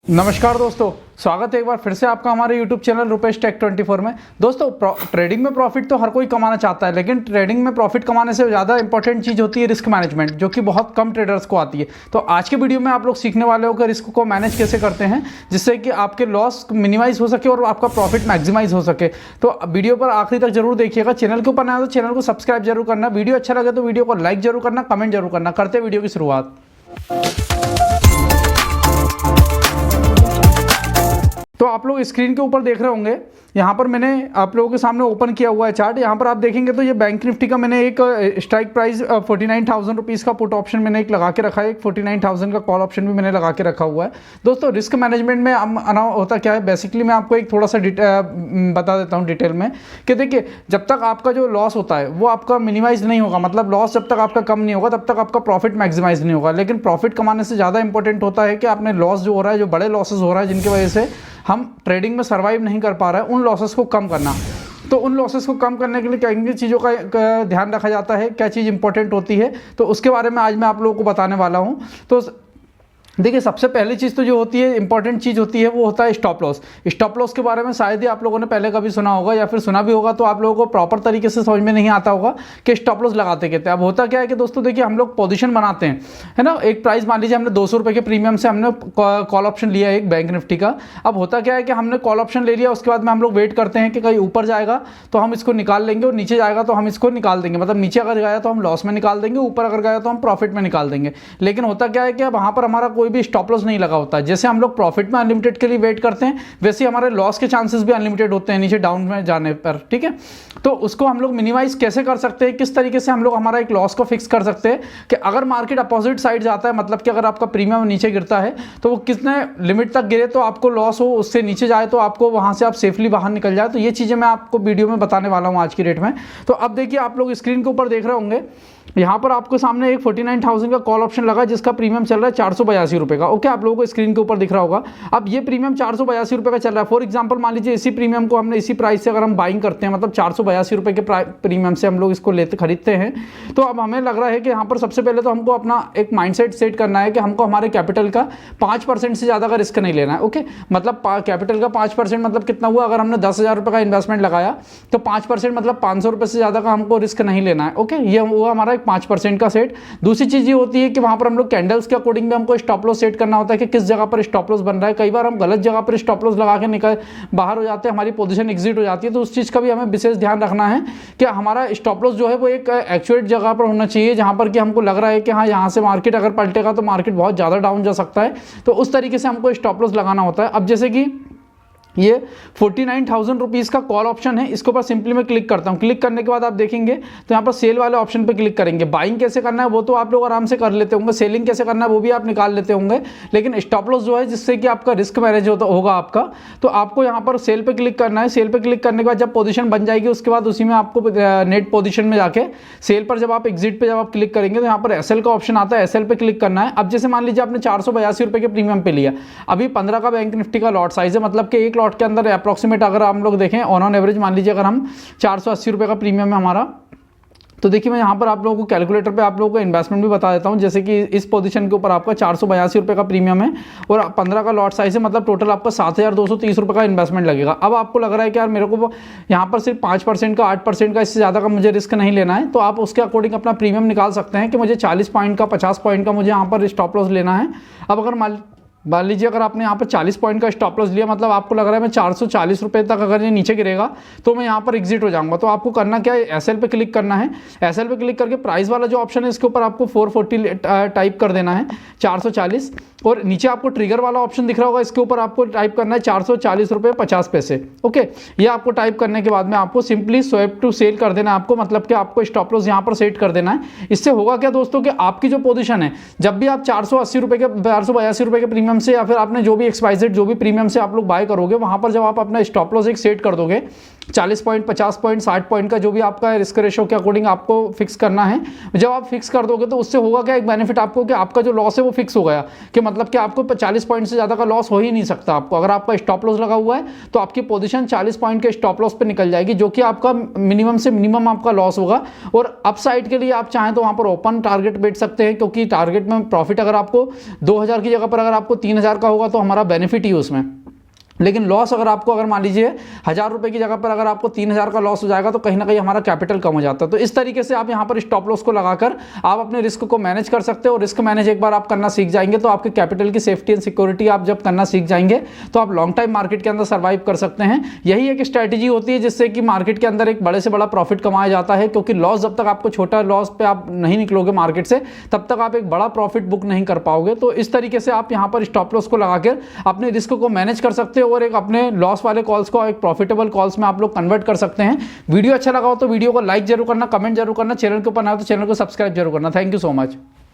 नमस्कार दोस्तों, स्वागत है एक बार फिर से आपका हमारे YouTube चैनल रुपेश टेक 24 में। दोस्तों, ट्रेडिंग में प्रॉफिट तो हर कोई कमाना चाहता है, लेकिन ट्रेडिंग में प्रॉफिट कमाने से ज़्यादा इंपॉर्टेंट चीज़ होती है रिस्क मैनेजमेंट, जो कि बहुत कम ट्रेडर्स को आती है। तो आज के वीडियो में आप लोग सीखने वाले हो कि रिस्क को मैनेज कैसे करते हैं, जिससे कि आपके लॉस मिनिमाइज हो सके और आपका प्रॉफिट मैक्सिमाइज हो सके। तो वीडियो पर आखिरी तक जरूर देखिएगा। चैनल के ऊपर नया तो चैनल को सब्सक्राइब जरूर करना, वीडियो अच्छा लगे तो वीडियो को लाइक जरूर करना, कमेंट जरूर करना। करते वीडियो की शुरुआत। तो आप लोग स्क्रीन के ऊपर देख रहे होंगे, यहाँ पर मैंने आप लोगों के सामने ओपन किया हुआ है चार्ट। यहाँ पर आप देखेंगे तो ये बैंक निफ्टी का मैंने एक स्ट्राइक प्राइस 49,000 रुपीज़ का पुट ऑप्शन मैंने एक लगा के रखा है, एक 49,000 का कॉल ऑप्शन भी मैंने लगा के रखा हुआ है। दोस्तों, रिस्क मैनेजमेंट में होता क्या है, बेसिकली मैं आपको एक थोड़ा सा बता देता हूँ डिटेल में कि देखिए, जब तक आपका जो लॉस होता है वो आपका मिनिमाइज नहीं होगा, मतलब लॉस जब तक आपका कम नहीं होगा तब तक आपका प्रॉफिट मैक्सिमाइज नहीं होगा। लेकिन प्रॉफिट कमाने से ज़्यादा इंपॉर्टेंट होता है कि आपने लॉस जो हो रहा है, जो बड़े लॉसेस हो रहा है जिनकी वजह से हम ट्रेडिंग में सर्वाइव नहीं कर पा रहे हैं, उन लॉसेस को कम करना। तो उन लॉसेस को कम करने के लिए किन चीज़ों का ध्यान रखा जाता है, क्या चीज़ इंपॉर्टेंट होती है, तो उसके बारे में आज मैं आप लोगों को बताने वाला हूँ। तो देखिए, सबसे पहली चीज़ तो जो होती है, इंपॉर्टेंट चीज़ होती है, वो होता है स्टॉप लॉस। स्टॉप लॉस के बारे में शायद ही आप लोगों ने पहले कभी सुना होगा, या फिर सुना भी होगा तो आप लोगों को प्रॉपर तरीके से समझ में नहीं आता होगा कि स्टॉप लॉस लगाते कहते हैं। अब होता क्या है कि दोस्तों देखिए, हम लोग पोजीशन बनाते हैं, है ना। एक प्राइस मान लीजिए हमने 200 रुपये के प्रीमियम से हमने कॉल ऑप्शन लिया है एक बैंक निफ्टी का। अब होता क्या है कि हमने कॉल ऑप्शन ले लिया, उसके बाद में हम लोग वेट करते हैं कि कहीं ऊपर जाएगा तो हम इसको निकाल लेंगे और नीचे जाएगा तो हम इसको निकाल देंगे। मतलब नीचे अगर गया तो हम लॉस में निकाल देंगे, ऊपर अगर गया तो हम प्रॉफिट में निकाल देंगे। लेकिन होता क्या है कि अब वहाँ पर हमारा कोई भी स्टॉप लॉस नहीं होता है। जैसे हम लोग प्रॉफिट में अनलिमिटेड के लिए वेट करते हैं, वैसे हमारे लॉस के चांसेस भी अनलिमिटेड होते हैं नीचे डाउन में जाने पर, ठीक है। तो उसको हम लोग मिनिमाइज कैसे कर सकते हैं, किस तरीके से हम लोग हमारा एक लॉस को फिक्स कर सकते हैं कि अगर मार्केट अपोजिट साइड जाता है, मतलब कि अगर आपका प्रीमियम नीचे गिरता है तो वो कितने लिमिट तक गिरे तो आपको लॉस हो, उससे नीचे जाए तो आपको वहां से आप सेफली बाहर निकल जाए। तो ये चीजें मैं आपको वीडियो में बताने वाला हूं आज की डेट में। तो अब देखिए, आप लोग स्क्रीन के ऊपर देख रहे होंगे, यहाँ पर आपके सामने एक 49,000 का कॉल ऑप्शन लगा जिसका प्रीमियम चल रहा है 482 रुपये का। ओके, आप लोगों को स्क्रीन के ऊपर दिख रहा होगा। अब ये प्रीमियम 482 रुपये का चल रहा है। फॉर एग्जांपल मान लीजिए इसी प्रीमियम को हमने इसी प्राइस से अगर हम बाइंग करते हैं, मतलब 482 रुपये के प्रीमियम से हम लोग इसको खरीदते हैं, तो अब हमें लग रहा है कि यहाँ पर सबसे पहले तो हमको अपना एक माइंडसेट सेट करना है कि हमको हमारे कैपिटल का 5% से ज़्यादा का रिस्क नहीं लेना है। ओके, मतलब कैपिटल का 5% मतलब कितना हुआ, अगर हमने 10,000 रुपये का इन्वेस्टमेंट लगाया तो 5% मतलब 500 रुपये से ज़्यादा का हमको रिस्क नहीं लेना है। ओके, ये हुआ हमारा एक 5% का सेट। दूसरी चीज ये होती है कि वहां पर हम लोग कैंडल्स के अकॉर्डिंग भी हमको स्टॉप लॉस सेट करना होता है कि किस जगह पर स्टॉप लॉस बन रहा है। कई बार हम गलत जगह पर स्टॉप लॉस लगा के बाहर हो जाते हैं, हमारी पोजीशन एग्जिट हो जाती है। तो उस चीज का भी हमें विशेष ध्यान रखना है कि हमारा स्टॉप लॉस जो है वो एक एक्चुएट जगह पर होना चाहिए, जहां पर कि हमको लग रहा है कि हाँ, यहाँ से मार्केट अगर पलटेगा तो मार्केट बहुत ज्यादा डाउन जा सकता है। तो उस तरीके से हमको स्टॉप लॉस लगाना होता है। अब जैसे कि ये 49,000 रुपीज़ का कॉल ऑप्शन है, इसके ऊपर सिंपली मैं क्लिक करता हूँ। क्लिक करने के बाद आप देखेंगे तो यहाँ पर सेल वाले ऑप्शन पे क्लिक करेंगे। बाइंग कैसे करना है वो तो आप लोग आराम से कर लेते होंगे, सेलिंग कैसे करना है वो भी आप निकाल लेते होंगे, लेकिन स्टॉप लॉस जो है जिससे कि आपका रिस्क मैनेज होगा आपका, तो आपको यहाँ पर सेल पे क्लिक करना है। सेल पे क्लिक करने के बाद जब पोजीशन बन जाएगी उसके बाद उसी में आपको नेट पोजीशन में जाके सेल पर जब आप एग्जिट पे जब आप क्लिक करेंगे तो यहाँ पर एसएल का ऑप्शन आता है, एसएल पे क्लिक करना है। अब जैसे मान लीजिए आपने 482 रुपये के प्रीमियम पे लिया, अभी 15 का बैंक निफ्टी का लॉट साइज है, मतलब कि एक लॉट के अंदर अप्रोक्सीमेट अगर हम लोग देखें ऑन एवरेज, मान लीजिए अगर हम 480 रुपये का प्रीमियम है हमारा, तो देखिए मैं यहाँ पर आप लोगों को कैलकुलेटर पे आप लोगों को इन्वेस्टमेंट भी बता देता हूँ। जैसे कि इस पोजीशन के ऊपर आपका 482 रुपये का प्रीमियम है और 15 का लॉट साइज है, मतलब टोटल आपका 7,230 रुपये का इन्वेस्टमेंट लगेगा। अब आपको लग रहा है कि यार मेरे को यहाँ पर सिर्फ 5% का 8% का इससे ज़्यादा का मुझे रिस्क नहीं लेना है, तो आप उसके अकॉर्डिंग अपना प्रीमियम निकाल सकते हैं कि मुझे 40 पॉइंट का 50 पॉइंट का मुझे यहाँ पर स्टॉप लॉस लेना है। अब अगर मान लीजिए अगर आपने यहाँ पर 40 पॉइंट का स्टॉप लॉस लिया, मतलब आपको लग रहा है मैं 440 रुपये तक अगर ये नीचे गिरेगा तो मैं यहाँ पर एग्जिट हो जाऊंगा। तो आपको करना क्या है, एसएल पे क्लिक करना है। एसएल पे क्लिक करके प्राइस वाला जो ऑप्शन है इसके ऊपर आपको 440 टाइप कर देना है, 440, और नीचे आपको ट्रिगर वाला ऑप्शन दिख रहा होगा, इसके ऊपर आपको टाइप करना है 440 रुपये 50 पैसे। ओके, ये आपको टाइप करने के बाद में आपको सिंपली स्वैप टू सेल कर देना है आपको, मतलब कि आपको स्टॉप लॉस यहाँ पर सेट कर देना है। इससे होगा क्या दोस्तों कि आपकी जो पोजीशन है, जब भी आप 480 रुपये के 482 रुपये के प्रीमियम से या फिर आपने जो भी एक्सवाइजेड जो भी प्रीमियम से आप लोग बाय करोगे, वहां पर जब आप अपना स्टॉप लॉस एक सेट कर दोगे, 40 पॉइंट, 50 पॉइंट, 60 पॉइंट का जो भी आपका रिस्क रेशो के अकॉर्डिंग आपको फिक्स करना है। जब आप फिक्स कर दोगे तो उससे होगा क्या, एक बेनिफिट आपको कि आपका जो लॉस है वो फिक्स हो गया, कि मतलब कि आपको 40 पॉइंट से ज़्यादा का लॉस हो ही नहीं सकता आपको। अगर आपका स्टॉप लॉस लगा हुआ है तो आपकी पोजीशन 40 पॉइंट के स्टॉप लॉस पे निकल जाएगी, जो कि आपका मिनिमम से मिनिमम आपका लॉस होगा। और अपसाइड के लिए आप चाहें तो वहाँ पर ओपन टारगेट बैठ सकते हैं, क्योंकि टारगेट में प्रॉफिट अगर आपको 2000 की जगह पर अगर आपको 3000 का होगा तो हमारा बेनिफिट ही उसमें। लेकिन लॉस अगर मान लीजिए 1000 रुपये की जगह पर अगर आपको 3000 का लॉस हो जाएगा तो कहीं ना कहीं हमारा कैपिटल कम हो जाता है। तो इस तरीके से आप यहाँ पर स्टॉप लॉस को लगाकर आप अपने रिस्क को मैनेज कर सकते हो। और रिस्क मैनेज एक बार आप करना सीख जाएंगे तो आपके कैपिटल की सेफ्टी एंड सिक्योरिटी आप जब करना सीख जाएंगे तो आप लॉन्ग टाइम मार्केट के अंदर सर्वाइव कर सकते हैं। यही एक स्ट्रैटेजी होती है जिससे कि मार्केट के अंदर एक बड़े से बड़ा प्रॉफिट कमाया जाता है, क्योंकि लॉस जब तक आपको छोटा लॉस पे आप नहीं निकलोगे मार्केट से तब तक आप एक बड़ा प्रॉफिट बुक नहीं कर पाओगे। तो इस तरीके से आप यहाँ पर स्टॉप लॉस को लगाकर अपने रिस्क को मैनेज कर सकते हो और एक अपने लॉस वाले कॉल्स को एक प्रॉफिटेबल कॉल्स में आप लोग कन्वर्ट कर सकते हैं। वीडियो अच्छा लगा हो तो वीडियो को लाइक जरूर करना, कमेंट जरूर करना, चैनल के ऊपर ना हो तो चैनल को सब्सक्राइब जरूर करना। Thank you so much.